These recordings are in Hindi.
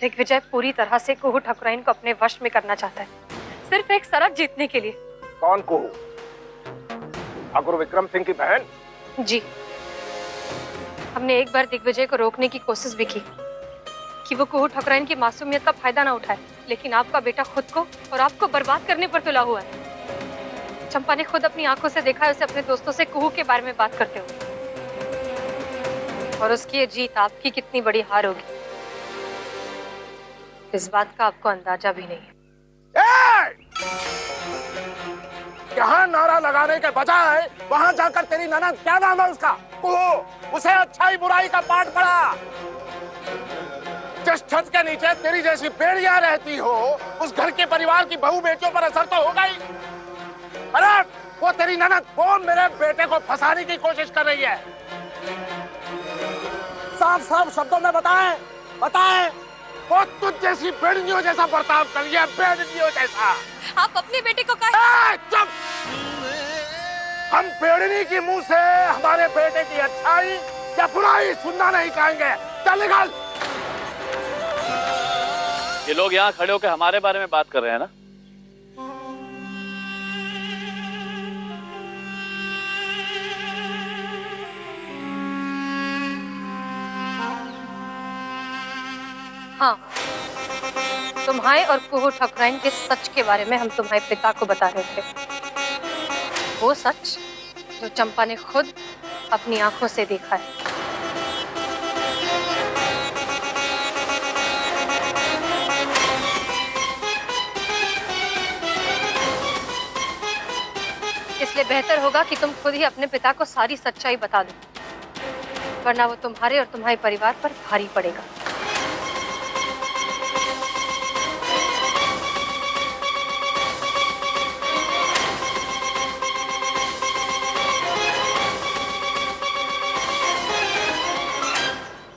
दिग्विजय पूरी तरह से कुहू ठाकुराइन को अपने वश में करना चाहता है, सिर्फ एक सरक जीतने के लिए। कौन कुहू? ठाकुर विक्रम सिंह की बहन? जी, हमने एक बार दिग्विजय को रोकने की कोशिश भी की कि वो कुहू ठाकुराइन की मासूमियत का फायदा ना उठाए, लेकिन आपका बेटा खुद को और आपको बर्बाद करने पर तुला हुआ है। चंपा ने खुद अपनी आंखों से देखा है उसे अपने दोस्तों से कुहू के बारे में बात करते हुए, और उसकी ये जीत आपकी कितनी बड़ी हार होगी, इस बात का आपको अंदाजा भी नहीं है। यहाँ नारा लगाने के बजाय वहाँ जाकर तेरी ननद, क्या नाम है उसका, कुहू, उसे अच्छाई बुराई का पाठ पढ़ा। जिस छत के नीचे तेरी जैसी बेड़ियां रहती हो, उस घर के परिवार की बहू बेटियों पर असर तो होगा ही। अरे वो तेरी ननद, वो मेरे बेटे को फंसाने की कोशिश कर रही है। साफ साफ शब्दों में बताएं, वो तुझ जैसी बेड़ियों जैसा बर्ताव कर रही है, बेड़ियों जैसा। आप अपने बेटे को चुप! हम बेड़नी की मुंह से हमारे बेटे की अच्छाई या बुराई सुनना नहीं चाहेंगे। चल निकल। ये लोग यहाँ खड़े होकर हमारे बारे में बात कर रहे हैं ना? हाँ, तुम्हारे और कुहू ठाकुराइन के सच के बारे में हम तुम्हारे पिता को बता रहे थे। वो सच जो चंपा ने खुद अपनी आंखों से देखा है। इसलिए बेहतर होगा कि तुम खुद ही अपने पिता को सारी सच्चाई बता दो, वरना वो तुम्हारे और तुम्हारे परिवार पर भारी पड़ेगा।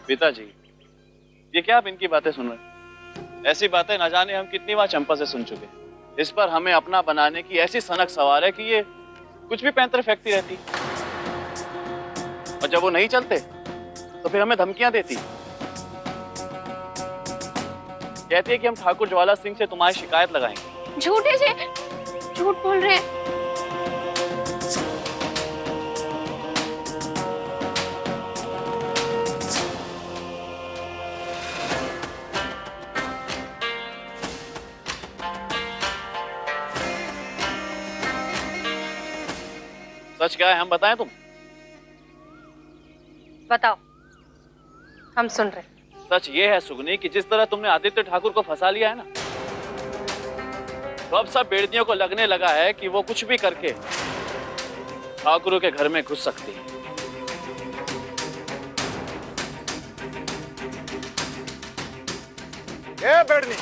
पिताजी, ये क्या आप इनकी बातें सुन रहे हैं? ऐसी बातें न जाने हम कितनी बार चंपा से सुन चुके हैं। इस पर हमें अपना बनाने की ऐसी सनक सवार है कि ये कुछ भी पैंतरे फेंकती रहती, और जब वो नहीं चलते तो फिर हमें धमकियां देती। कहती है कि हम ठाकुर ज्वाला सिंह से तुम्हारी शिकायत लगाएंगे। झूठे से झूठ बोल रहे हैं। सच क्या है, हम बताएं? तुम बताओ, हम सुन रहे। सच ये है सुगनी कि जिस तरह तुमने आदित्य ठाकुर को फंसा लिया है ना, तो अब सब बेड़ियों को लगने लगा है कि वो कुछ भी करके ठाकुरों के घर में घुस सकती है। ए बेड़नी,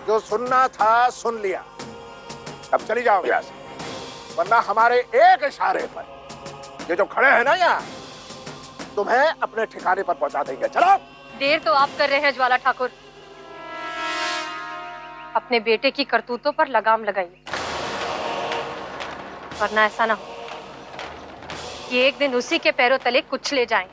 जो सुनना था सुन लिया, अब चली जाओ यहाँ से, वरना हमारे एक इशारे पर ये जो खड़े हैं ना यहाँ, तुम्हें अपने ठिकाने पर पहुंचा देंगे। चलो। देर तो आप कर रहे हैं ज्वाला ठाकुर, अपने बेटे की करतूतों पर लगाम लगाइए, वरना ऐसा ना हो कि एक दिन उसी के पैरों तले कुचले जाएं।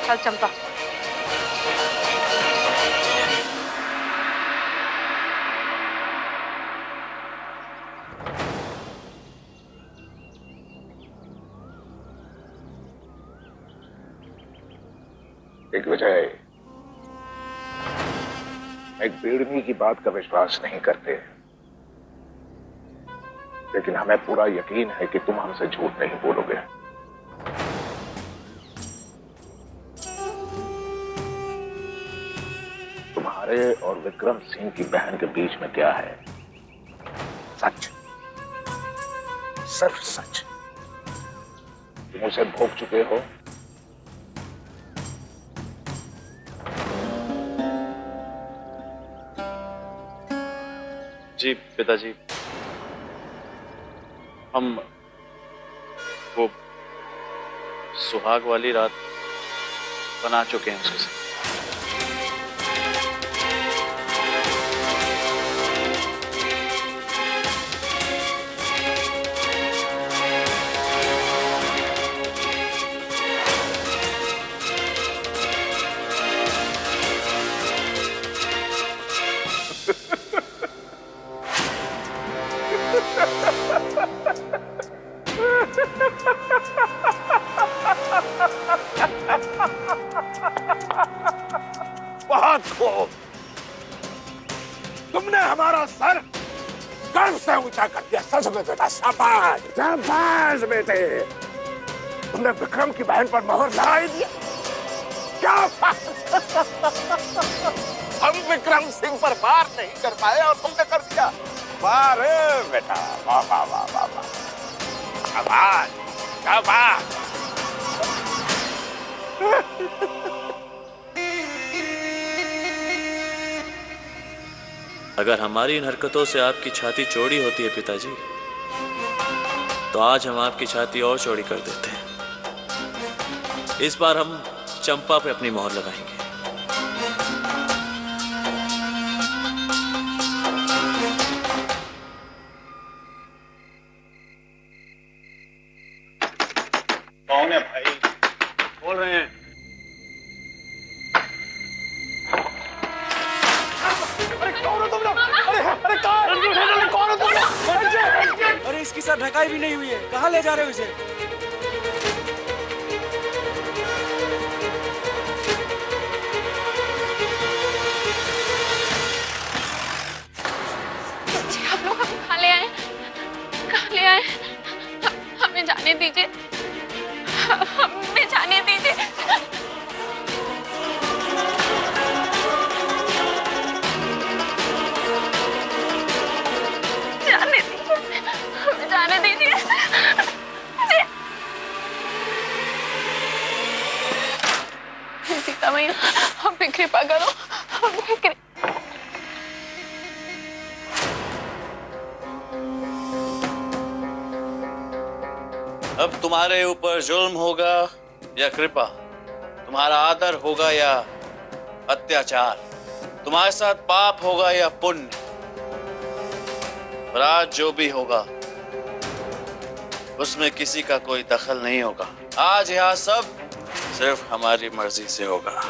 चल चंपा। दिग्विजय, एक बेड़नी की बात का विश्वास नहीं करते, लेकिन हमें पूरा यकीन है कि तुम हमसे झूठ नहीं बोलोगे। तुम्हारे और विक्रम सिंह की बहन के बीच में क्या है? सच, सिर्फ सच। तुम उसे भोग चुके हो। जी पिताजी, हम वो सुहाग वाली रात बना चुके हैं उसके साथ। बहुत खूब। तुमने हमारा सर गर्व से ऊंचा कर दिया। सच में बेटा, शाबाश शाबाश बेटे। तुमने विक्रम की बहन पर मोहर लगा दिया। क्या बात। हम विक्रम सिंह पर वार नहीं कर पाए और तुमने कर दिया। वाह रे बेटा, वाह वाह वाह वाह वाह, शाबाश शाबाश। अगर हमारी इन हरकतों से आपकी छाती चौड़ी होती है पिताजी, तो आज हम आपकी छाती और चौड़ी कर देते हैं। इस बार हम चंपा पे अपनी मोहर लगाएंगे। कौन है भाई? बोल रहे हैं। अरे इसकी सर ढकाई भी नहीं हुई है, कहाँ ले जा रहे हो इसे? आप लोग हमें कहाँ ले आए? कहाँ ले आए? हमें जाने दीजिए, हमें जाने दीजिए। जाने दीजिए, हमें जाने दीजिए। सीता मैया, हम पे कृपा करो, हम पे कृपा। अब तुम्हारे ऊपर जुल्म होगा या कृपा, तुम्हारा आदर होगा या अत्याचार, तुम्हारे साथ पाप होगा या पुण्य, और आज जो भी होगा उसमें किसी का कोई दखल नहीं होगा। आज यहाँ सब सिर्फ हमारी मर्जी से होगा।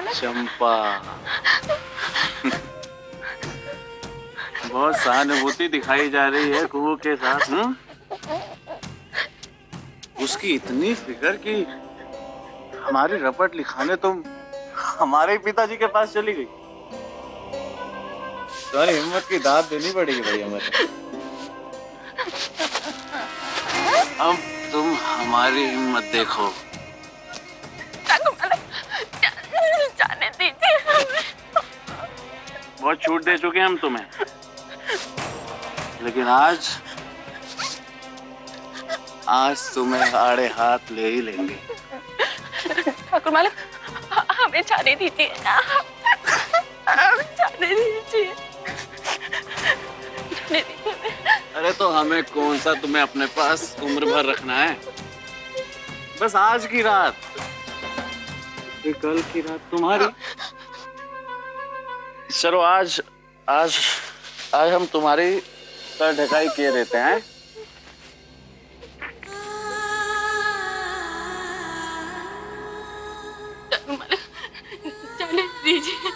चंपा, बहुत सहानुभूति दिखाई जा रही है कुहू के साथ। उसकी इतनी फिक्र कि हमारी रपट लिखाने तुम हमारे ही पिताजी के पास चली गई। तुम्हारी हिम्मत की दाद देनी पड़ेगी भाई हमें। अब तुम हमारी हिम्मत देखो। जाने दीजिए हमें। बहुत छूट दे चुके हैं हम तुम्हें, लेकिन आज तुम्हें आड़े हाथ ले ही लेंगे। ठाकुर मालिक, हमें जाने दीजिए, हमें जाने दीजिए, जाने दीजिए। अरे तो हमें कौन सा तुम्हें अपने पास उम्र भर रखना है? बस आज की रात, फिर कल की रात तुम्हारी। चलो आज आज आज हम तुम्हारी सर ढकाई किए देते हैं। जाने दीजिए।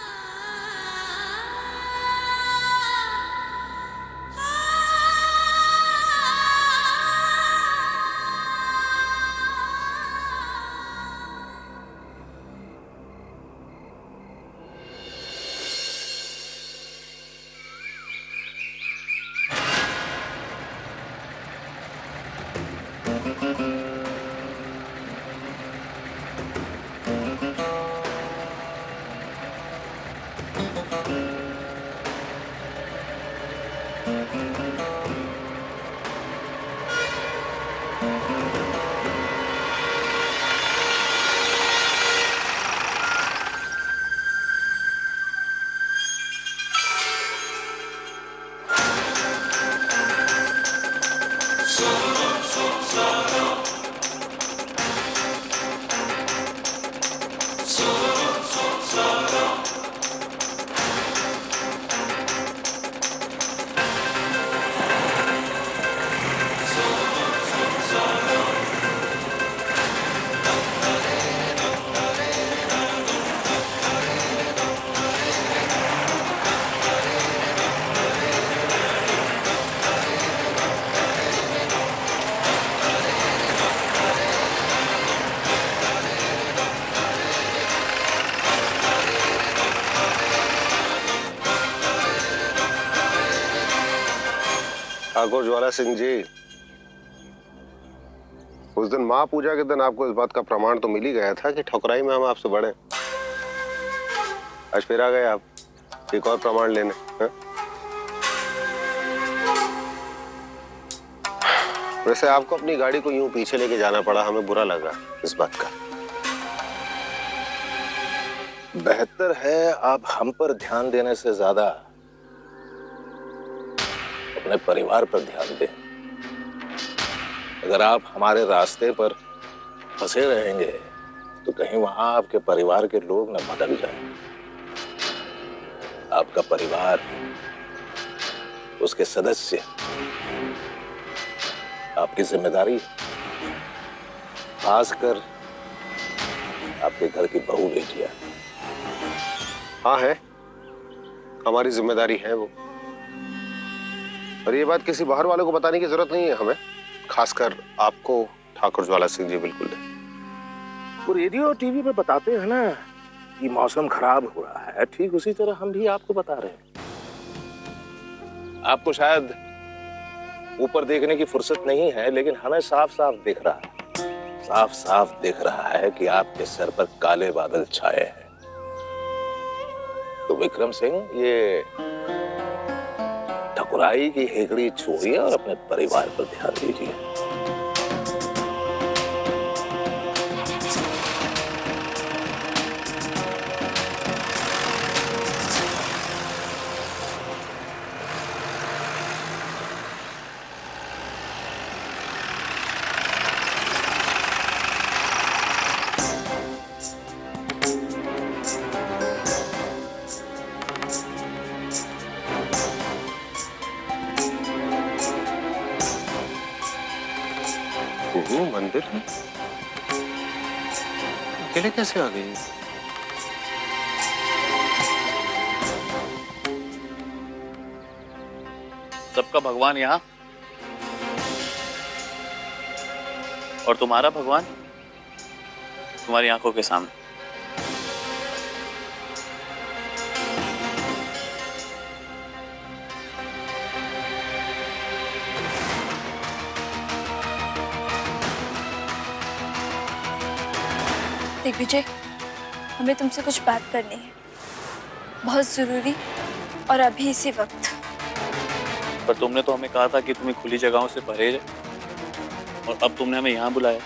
ठाकुर ज्वाला सिंह जी, उस दिन माँ पूजा के दिन आपको इस बात का प्रमाण तो मिल ही गया था कि ठकुराई में हम आपसे बड़े। आज फिर आ गए आप एक और प्रमाण लेने। है? वैसे आपको अपनी गाड़ी को यूं पीछे लेके जाना पड़ा, हमें बुरा लगा इस बात का। बेहतर है आप हम पर ध्यान देने से ज्यादा अपने परिवार पर ध्यान दें। अगर आप हमारे रास्ते पर फंसे रहेंगे तो कहीं वहां आपके परिवार के लोग न भटक जाएं। आपका परिवार, उसके सदस्य आपकी जिम्मेदारी, खासकर आपके घर की बहू बेटियां। हाँ है, हमारी जिम्मेदारी है वो। और ये बात किसी बाहर वाले को बताने की जरूरत नहीं है हमें, खासकर आपको ठाकुर ज्वाला सिंह जी। बिल्कुल नहीं। वो रेडियो टीवी पे बताते हैं ना कि मौसम खराब हो रहा है, ठीक उसी तरह हम भी आपको बता रहे हैं। आपको शायद ऊपर देखने की फुर्सत नहीं है, लेकिन हमें साफ साफ दिख रहा है, साफ साफ दिख रहा है कि आपके सर पर काले बादल छाए हैं। तो विक्रम सिंह, ये ठकुराई की हेकड़ी छोड़िए और अपने परिवार पर ध्यान दीजिए। मंदिर में अकेले कैसे आ गई? सबका भगवान यहाँ और तुम्हारा भगवान तुम्हारी आंखों के सामने। दिग्विजय, हमें तुमसे कुछ बात करनी है, बहुत जरूरी, और अभी इसी वक्त। पर तुमने तो हमें कहा था कि तुम्हें खुली जगहों से परहेज है, और अब तुमने हमें यहाँ बुलाया।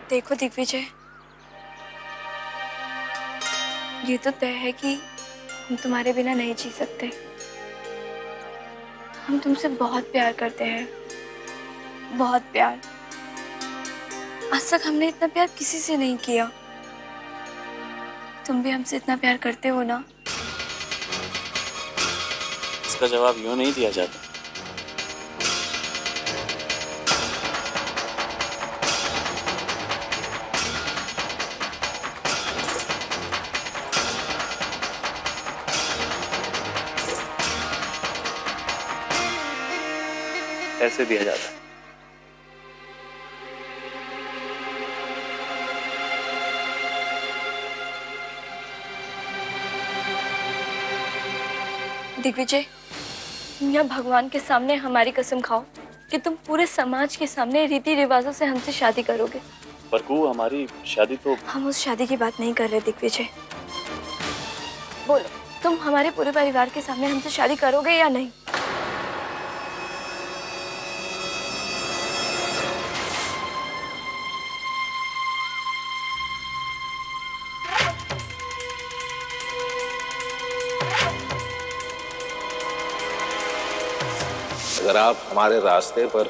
देखो दिग्विजय, ये तो तय है कि हम तुम्हारे बिना नहीं जी सकते। हम तुमसे बहुत प्यार करते हैं, बहुत प्यार। आज तक हमने इतना प्यार किसी से नहीं किया। तुम भी हमसे इतना प्यार करते हो ना? इसका जवाब यूं नहीं दिया जाता। ऐसे दिया जाता है। दिग्विजय, तुम यहाँ भगवान के सामने हमारी कसम खाओ कि तुम पूरे समाज के सामने रीति रिवाजों से हमसे शादी करोगे। पर कू, हमारी शादी तो... हम उस शादी की बात नहीं कर रहे दिग्विजय। बोलो, तुम हमारे पूरे परिवार के सामने हमसे शादी करोगे या नहीं? अगर आप हमारे रास्ते पर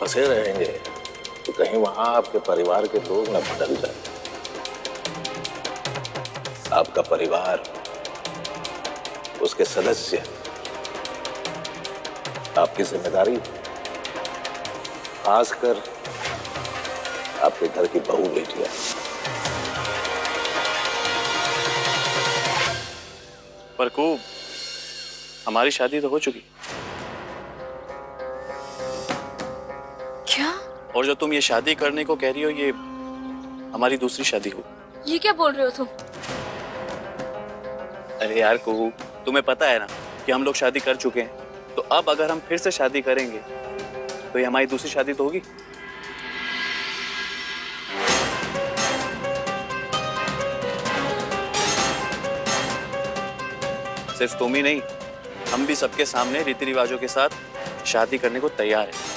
फंसे रहेंगे तो कहीं वहां आपके परिवार के लोग न भटक जाएं। आपका परिवार, उसके सदस्य आपकी जिम्मेदारी, खासकर आपके घर की बहू बेटियां। पर कू, हमारी शादी तो हो चुकी। और जो तुम ये शादी करने को कह रही हो, ये हमारी दूसरी शादी हो। ये क्या बोल रहे हो तुम? अरे यार कुहू, तुम्हें पता है ना कि हम लोग शादी कर चुके हैं, तो अब अगर हम फिर से शादी करेंगे तो ये हमारी दूसरी शादी तो होगी। सिर्फ तुम ही नहीं, हम भी सबके सामने रीति रिवाजों के साथ शादी करने को तैयार हैं।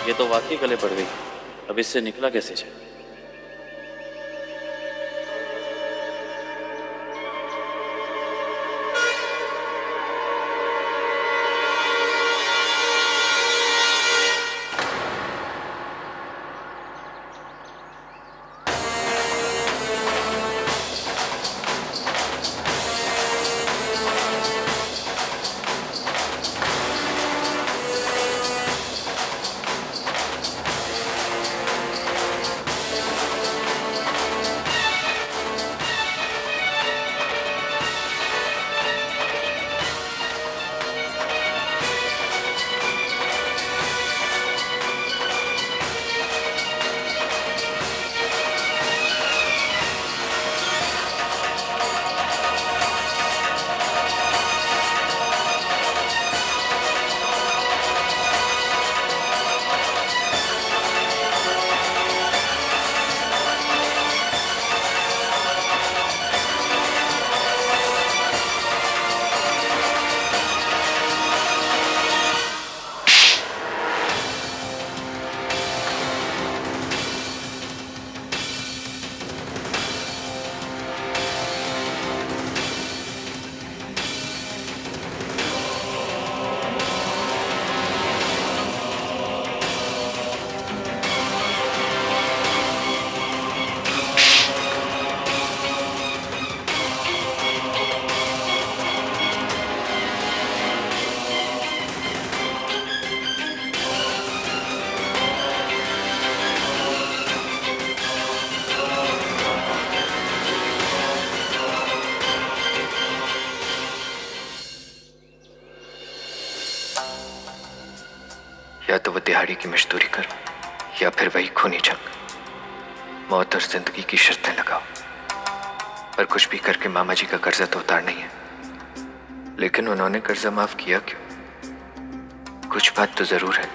ये तो वाकई गले पड़ गई। अब इससे निकला कैसे जाए? या तो वो दिहाड़ी की मजदूरी करो या फिर वही खूनी जंग, मौत और जिंदगी की शर्तें लगाओ। पर कुछ भी करके मामा जी का कर्जा तो उतारना ही है। लेकिन उन्होंने कर्जा माफ किया क्यों? कुछ बात तो जरूर है।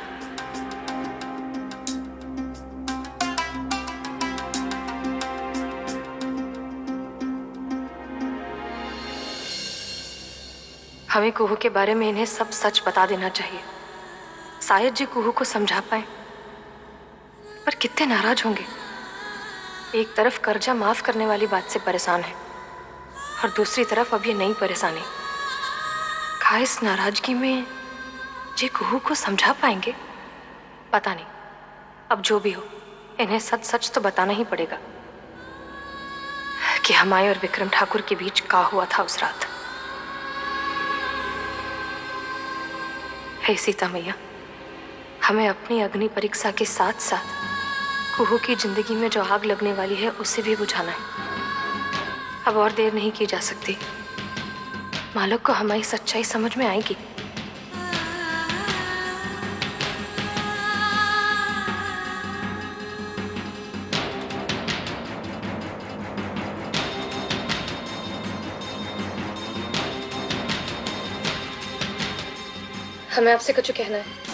हमें कुहू के बारे में इन्हें सब सच बता देना चाहिए। शायद जी कुहू को समझा पाए, पर कितने नाराज होंगे। एक तरफ कर्जा माफ करने वाली बात से परेशान है और दूसरी तरफ अब ये नई परेशानी। खा इस नाराजगी में जी कुहू को समझा पाएंगे? पता नहीं। अब जो भी हो, इन्हें सच सच तो बताना ही पड़ेगा कि हमारे और विक्रम ठाकुर के बीच क्या हुआ था उस रात। हे सीता मैया, हमें अपनी अग्नि परीक्षा के साथ साथ कुहू की जिंदगी में जो आग लगने वाली है उसे भी बुझाना है। अब और देर नहीं की जा सकती। मालिक को हमारी सच्चाई समझ में आएगी। हमें आपसे कुछ कहना है।